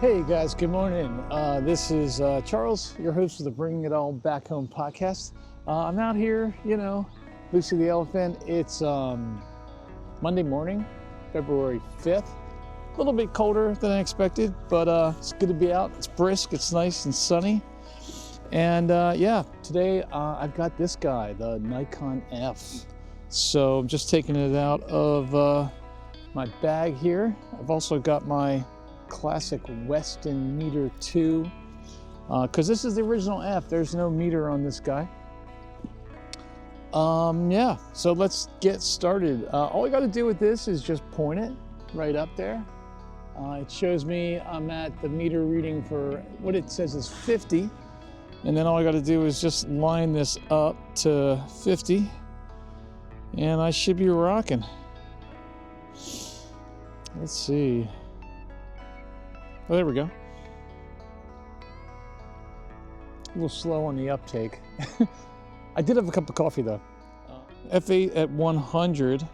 Hey guys, good morning. This is Charles, your host of the Bringing It All Back Home podcast. I'm out here, Lucy the Elephant. It's Monday morning, February 5th. A little bit colder than I expected, but it's good to be out. It's brisk, it's nice and sunny. And yeah, today I've got this guy, the Nikon F. So I'm just taking it out of my bag here. I've also got my classic Weston meter 2 because this is the original F. There's no meter on this guy. Yeah, so let's get started. All I got to do with this is just point it right up there. It shows me I'm at the meter reading for what it says is 50, and then all I got to do is just line this up to 50 and I should be rocking. Let's see. Oh, there we go. A little slow on the uptake. I did have a cup of coffee though. F8 at 100.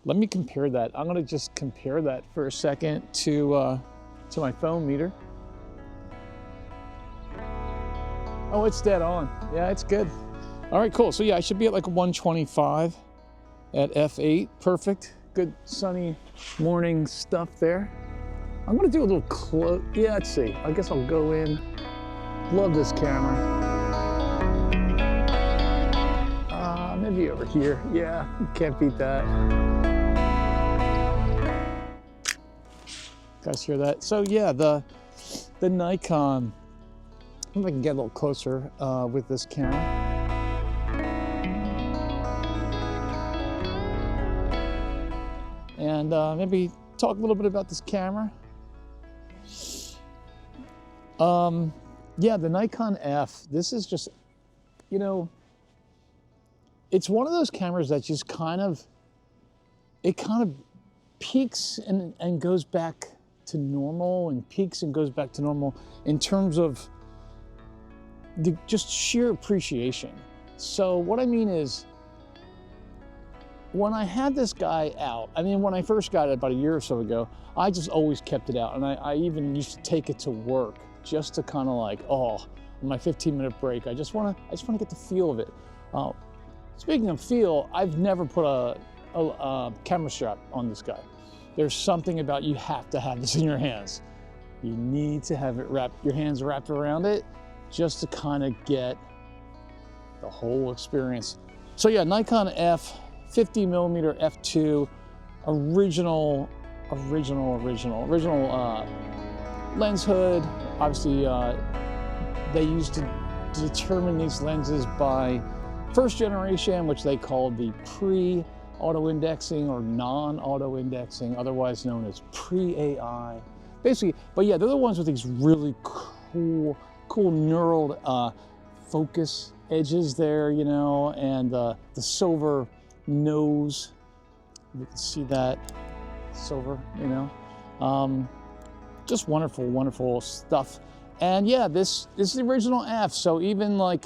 Let me compare that. I'm gonna just compare that for a second to my phone meter. Oh, it's dead on. Yeah, it's good. All right, cool. So yeah, I should be at like 125 at F8. Perfect. Good sunny morning stuff there. I'm gonna do a little close. Yeah, let's see. I guess I'll go in. Love this camera. Maybe over here. Yeah, you can't beat that. Guys hear that? So yeah, the Nikon. I think I can get a little closer with this camera. And maybe talk a little bit about this camera. Yeah, the Nikon F, this is just, it's one of those cameras that just kind of peaks and goes back to normal, and peaks and goes back to normal in terms of the just sheer appreciation. So what I mean is, when I had this guy out, when I first got it about a year or so ago, I just always kept it out. And I even used to take it to work just to kind of like, on my 15-minute break, I just want to get the feel of it. Speaking of feel, I've never put a camera strap on this guy. There's something about, you have to have this in your hands. You need to have it your hands wrapped around it just to kind of get the whole experience. So yeah, Nikon F, 50mm f2, original lens hood. Obviously, they used to determine these lenses by first generation, which they called the pre-auto indexing or non-auto indexing, otherwise known as pre-AI. Basically, but yeah, they're the ones with these really cool knurled focus edges there, and the silver nose. You can see that silver, just wonderful stuff. And yeah, this is the original F. So even like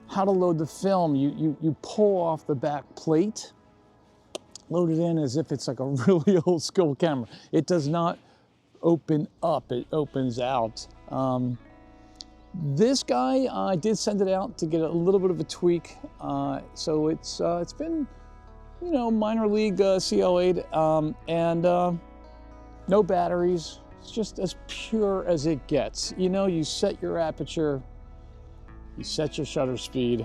how to load the film, you pull off the back plate, load it in as if it's like a really old school camera. It does not open up, it opens out. This guy, I did send it out to get a little bit of a tweak. So it's been, minor league CL8, and no batteries. It's just as pure as it gets. You set your aperture, you set your shutter speed,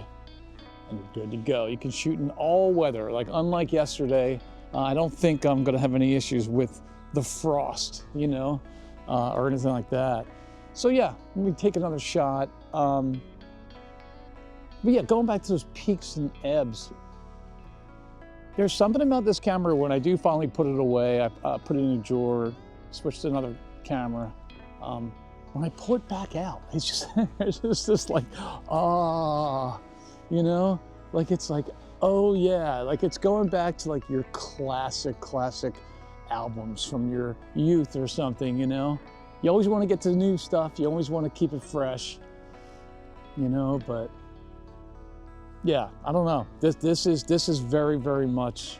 and you're good to go. You can shoot in all weather. Like, unlike yesterday, I don't think I'm gonna have any issues with the frost, or anything like that. So yeah, let me take another shot. But yeah, going back to those peaks and ebbs, there's something about this camera when I do finally put it away, I put it in a drawer, switch to another camera. When I pull it back out, it's just this like, like it's like, oh yeah, like it's going back to like your classic albums from your youth or something, You always want to get to new stuff, you always want to keep it fresh, but yeah, I don't know. This is very, very much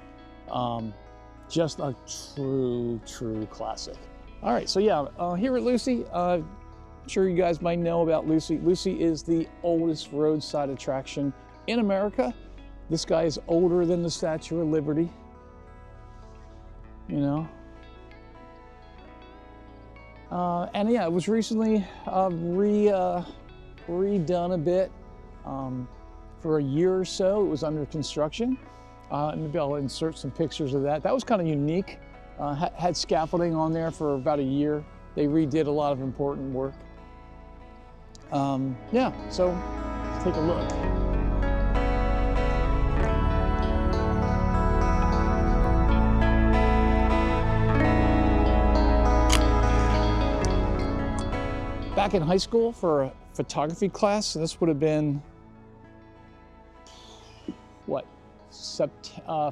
just a true classic. All right, so yeah, here at Lucy, I'm sure you guys might know about Lucy. Lucy is the oldest roadside attraction in America. This guy is older than the Statue of Liberty, you know. And yeah, it was recently redone a bit. For a year or so, it was under construction. Maybe I'll insert some pictures of that. That was kind of unique. Had scaffolding on there for about a year. They redid a lot of important work. Yeah, so let's take a look. Back in high school for a photography class, this would have been, what,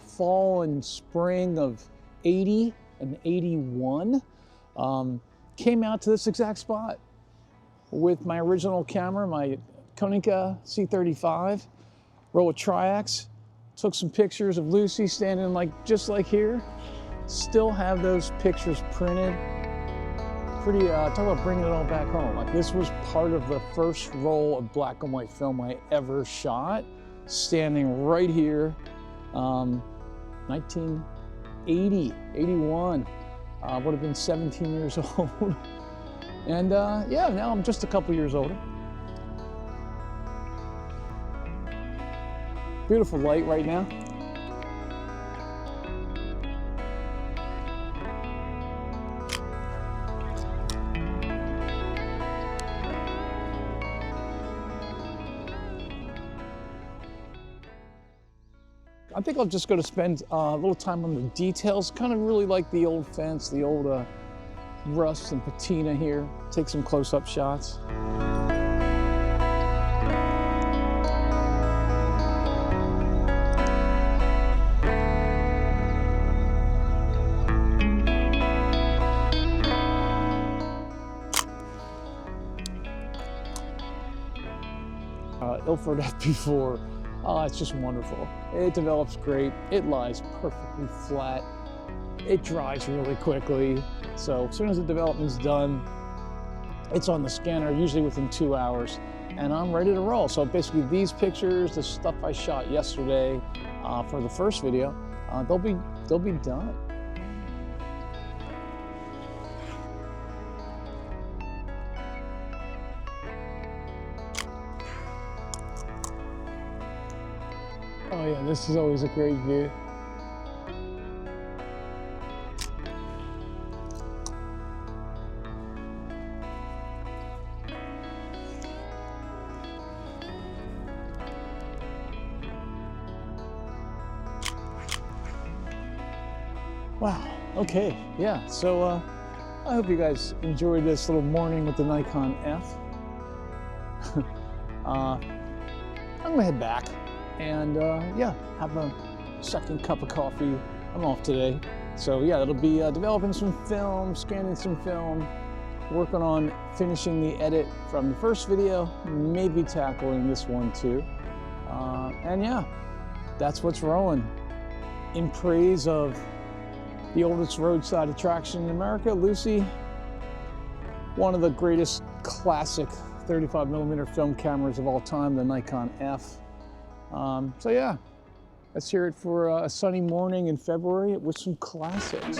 fall and spring of 80 and 81. Came out to this exact spot with my original camera, my Nikon C35, roll of triax. Took some pictures of Lucy standing just like here. Still have those pictures printed. Pretty, talk about bringing it all back home. Like, this was part of the first roll of black and white film I ever shot, standing right here, 1980, 81. Would have been 17 years old. And yeah, now I'm just a couple years older. Beautiful light right now. I think I'm just going to spend a little time on the details. Kind of really like the old fence, the old rust and patina here. Take some close-up shots. Ilford FP4. Oh, it's just wonderful. It develops great. It lies perfectly flat. It dries really quickly. So as soon as the development's done, it's on the scanner, usually within 2 hours, and I'm ready to roll. So basically these pictures, the stuff I shot yesterday for the first video, they'll be done. Oh yeah, this is always a great view. Wow, okay, yeah, so I hope you guys enjoyed this little morning with the Nikon F. I'm gonna head back and yeah, have a second cup of coffee. I'm off today. So yeah, it'll be developing some film, scanning some film, working on finishing the edit from the first video, maybe tackling this one too. And yeah, that's what's rolling. In praise of the oldest roadside attraction in America, Lucy, one of the greatest classic 35mm film cameras of all time, the Nikon F. So yeah, let's hear it for a sunny morning in February with some classics.